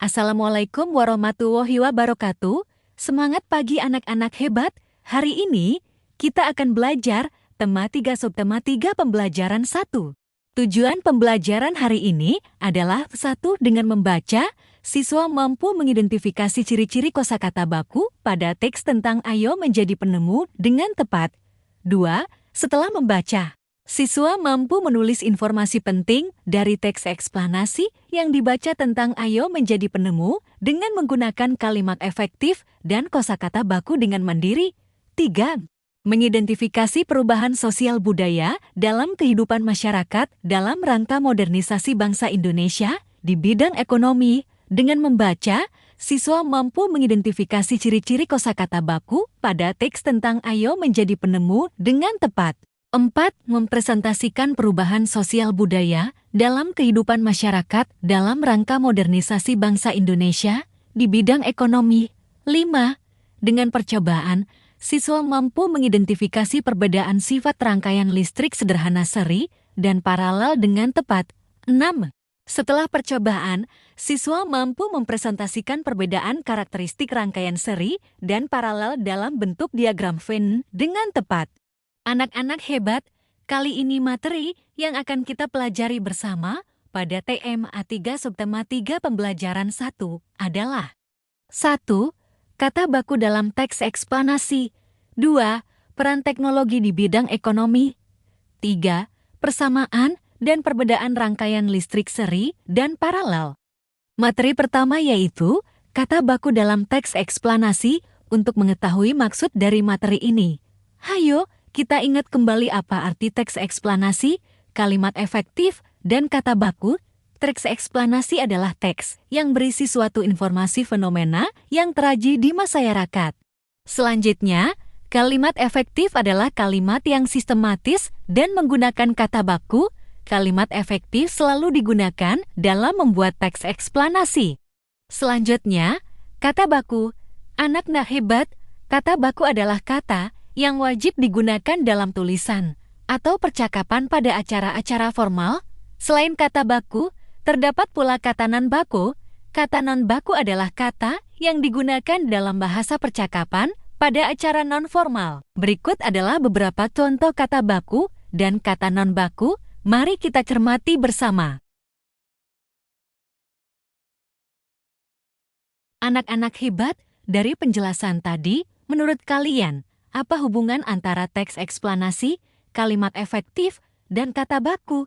Assalamualaikum warahmatullahi wabarakatuh. Semangat pagi anak-anak hebat. Hari ini kita akan belajar tematika subtematika pembelajaran 1. Tujuan pembelajaran hari ini adalah 1. Dengan membaca, siswa mampu mengidentifikasi ciri-ciri kosakata baku pada teks tentang ayo menjadi penemu dengan tepat. 2. Setelah membaca, siswa mampu menulis informasi penting dari teks eksplanasi yang dibaca tentang ayo menjadi penemu dengan menggunakan kalimat efektif dan kosakata baku dengan mandiri. 3. Mengidentifikasi perubahan sosial budaya dalam kehidupan masyarakat dalam rangka modernisasi bangsa Indonesia di bidang ekonomi. Dengan membaca, siswa mampu mengidentifikasi ciri-ciri kosakata baku pada teks tentang ayo menjadi penemu dengan tepat. 4. Mempresentasikan perubahan sosial budaya dalam kehidupan masyarakat dalam rangka modernisasi bangsa Indonesia di bidang ekonomi. 5. Dengan percobaan, siswa mampu mengidentifikasi perbedaan sifat rangkaian listrik sederhana seri dan paralel dengan tepat. 6. Setelah percobaan, siswa mampu mempresentasikan perbedaan karakteristik rangkaian seri dan paralel dalam bentuk diagram Venn dengan tepat. Anak-anak hebat, kali ini materi yang akan kita pelajari bersama pada TMA 3 subtematika pembelajaran 1 adalah 1. Kata baku dalam teks eksplanasi. 2. Peran teknologi di bidang ekonomi. 3. Persamaan dan perbedaan rangkaian listrik seri dan paralel. Materi pertama yaitu kata baku dalam teks eksplanasi. Untuk mengetahui maksud dari materi ini, hayo kita ingat kembali apa arti teks eksplanasi, kalimat efektif, dan kata baku. Teks eksplanasi adalah teks yang berisi suatu informasi fenomena yang terjadi di masyarakat. Selanjutnya, kalimat efektif adalah kalimat yang sistematis dan menggunakan kata baku. Kalimat efektif selalu digunakan dalam membuat teks eksplanasi. Selanjutnya, kata baku. Anak-anak hebat, kata baku adalah kata yang wajib digunakan dalam tulisan atau percakapan pada acara-acara formal. Selain kata baku, terdapat pula kata non-baku. Kata non-baku adalah kata yang digunakan dalam bahasa percakapan pada acara non-formal. Berikut adalah beberapa contoh kata baku dan kata non-baku. Mari kita cermati bersama. Anak-anak hebat, dari penjelasan tadi, menurut kalian, apa hubungan antara teks eksplanasi, kalimat efektif, dan kata baku?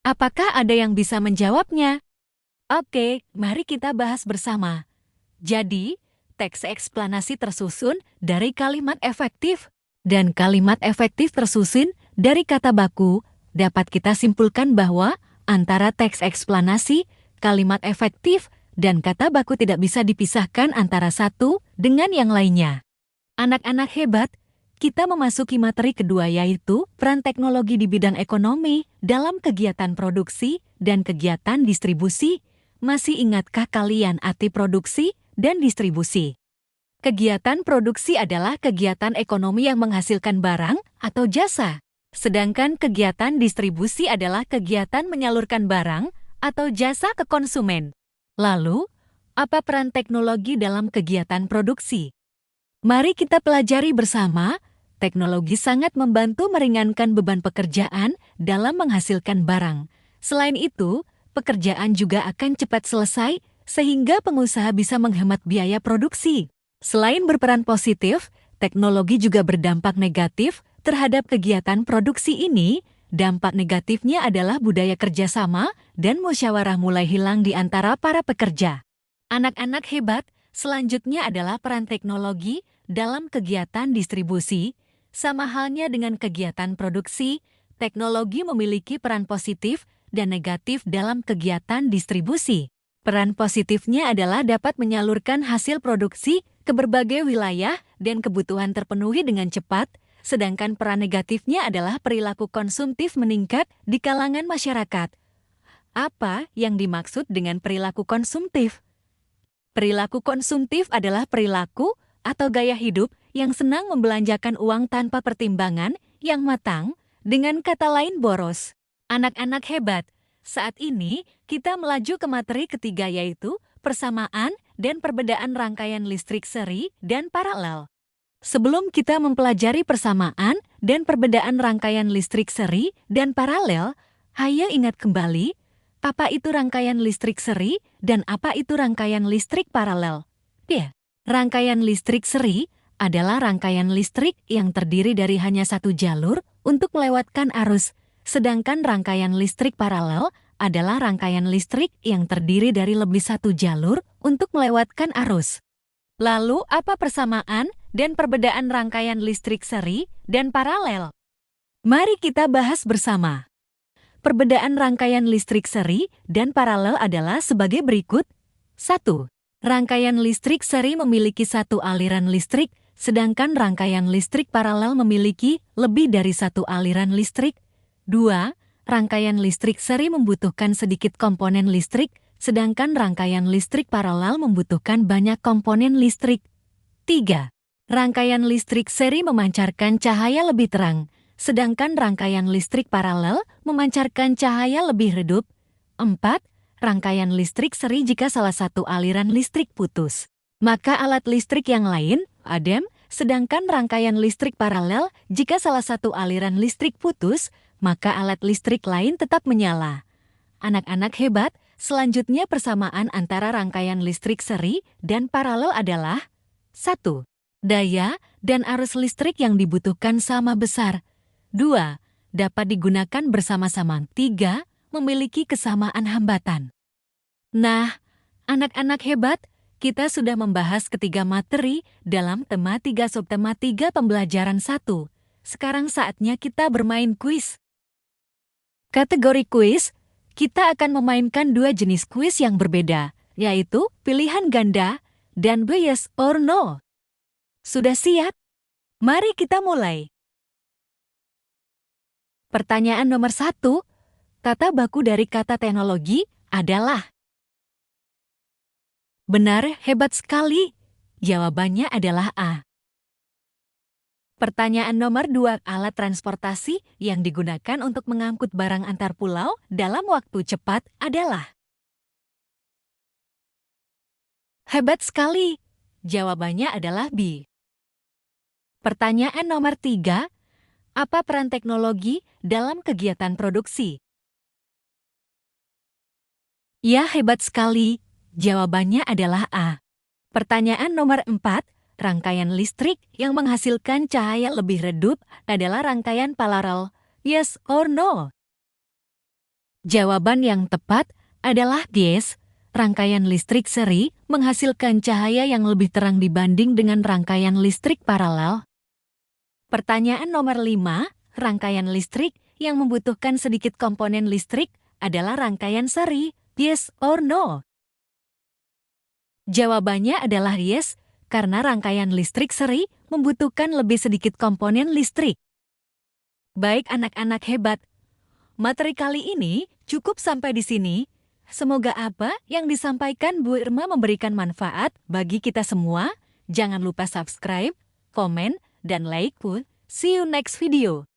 Apakah ada yang bisa menjawabnya? Oke, mari kita bahas bersama. Jadi, teks eksplanasi tersusun dari kalimat efektif, dan kalimat efektif tersusun dari kata baku. Dapat kita simpulkan bahwa antara teks eksplanasi, kalimat efektif, dan kata baku tidak bisa dipisahkan antara satu dengan yang lainnya. Anak-anak hebat, kita memasuki materi kedua yaitu peran teknologi di bidang ekonomi dalam kegiatan produksi dan kegiatan distribusi. Masih ingatkah kalian arti produksi dan distribusi? Kegiatan produksi adalah kegiatan ekonomi yang menghasilkan barang atau jasa. Sedangkan kegiatan distribusi adalah kegiatan menyalurkan barang atau jasa ke konsumen. Lalu, apa peran teknologi dalam kegiatan produksi? Mari kita pelajari bersama. Teknologi sangat membantu meringankan beban pekerjaan dalam menghasilkan barang. Selain itu, pekerjaan juga akan cepat selesai sehingga pengusaha bisa menghemat biaya produksi. Selain berperan positif, teknologi juga berdampak negatif terhadap kegiatan produksi ini. Dampak negatifnya adalah budaya kerjasama dan musyawarah mulai hilang di antara para pekerja. Anak-anak hebat, selanjutnya adalah peran teknologi dalam kegiatan distribusi. Sama halnya dengan kegiatan produksi, teknologi memiliki peran positif dan negatif dalam kegiatan distribusi. Peran positifnya adalah dapat menyalurkan hasil produksi ke berbagai wilayah dan kebutuhan terpenuhi dengan cepat, sedangkan peran negatifnya adalah perilaku konsumtif meningkat di kalangan masyarakat. Apa yang dimaksud dengan perilaku konsumtif? Perilaku konsumtif adalah perilaku atau gaya hidup yang senang membelanjakan uang tanpa pertimbangan yang matang, dengan kata lain boros. Anak-anak hebat, saat ini kita melaju ke materi ketiga yaitu persamaan dan perbedaan rangkaian listrik seri dan paralel. Sebelum kita mempelajari persamaan dan perbedaan rangkaian listrik seri dan paralel, ayo ingat kembali, apa itu rangkaian listrik seri dan apa itu rangkaian listrik paralel. Ya, rangkaian listrik seri adalah rangkaian listrik yang terdiri dari hanya satu jalur untuk melewatkan arus, sedangkan rangkaian listrik paralel adalah rangkaian listrik yang terdiri dari lebih satu jalur untuk melewatkan arus. Lalu, apa persamaan dan perbedaan rangkaian listrik seri dan paralel? Mari kita bahas bersama. Perbedaan rangkaian listrik seri dan paralel adalah sebagai berikut. 1. Rangkaian listrik seri memiliki satu aliran listrik, sedangkan rangkaian listrik paralel memiliki lebih dari satu aliran listrik. 2. Rangkaian listrik seri membutuhkan sedikit komponen listrik, sedangkan rangkaian listrik paralel membutuhkan banyak komponen listrik. 3. Rangkaian listrik seri memancarkan cahaya lebih terang, sedangkan rangkaian listrik paralel memancarkan cahaya lebih redup. 4. Rangkaian listrik seri jika salah satu aliran listrik putus, maka alat listrik yang lain padam, sedangkan rangkaian listrik paralel jika salah satu aliran listrik putus, maka alat listrik lain tetap menyala. Anak-anak hebat, selanjutnya persamaan antara rangkaian listrik seri dan paralel adalah 1. Daya dan arus listrik yang dibutuhkan sama besar. 2. Dapat digunakan bersama-sama. 3. Memiliki kesamaan hambatan. Nah, anak-anak hebat, kita sudah membahas ketiga materi dalam tema 3 subtema 3 pembelajaran 1. Sekarang saatnya kita bermain kuis. Kategori kuis, kita akan memainkan dua jenis kuis yang berbeda, yaitu pilihan ganda dan yes or no. Sudah siap? Mari kita mulai. Pertanyaan nomor 1, kata baku dari kata teknologi adalah? Benar, hebat sekali. Jawabannya adalah A. Pertanyaan nomor 2, alat transportasi yang digunakan untuk mengangkut barang antar pulau dalam waktu cepat adalah? Hebat sekali. Jawabannya adalah B. Pertanyaan nomor 3, apa peran teknologi dalam kegiatan produksi? Ya, hebat sekali. Jawabannya adalah A. Pertanyaan nomor 4, rangkaian listrik yang menghasilkan cahaya lebih redup adalah rangkaian paralel. Yes or no? Jawaban yang tepat adalah yes. Rangkaian listrik seri menghasilkan cahaya yang lebih terang dibanding dengan rangkaian listrik paralel. Pertanyaan nomor 5, rangkaian listrik yang membutuhkan sedikit komponen listrik adalah rangkaian seri. Yes or no? Jawabannya adalah yes, karena rangkaian listrik seri membutuhkan lebih sedikit komponen listrik. Baik anak-anak hebat, materi kali ini cukup sampai di sini. Semoga apa yang disampaikan Bu Irma memberikan manfaat bagi kita semua. Jangan lupa subscribe, komen, dan like. See you next video.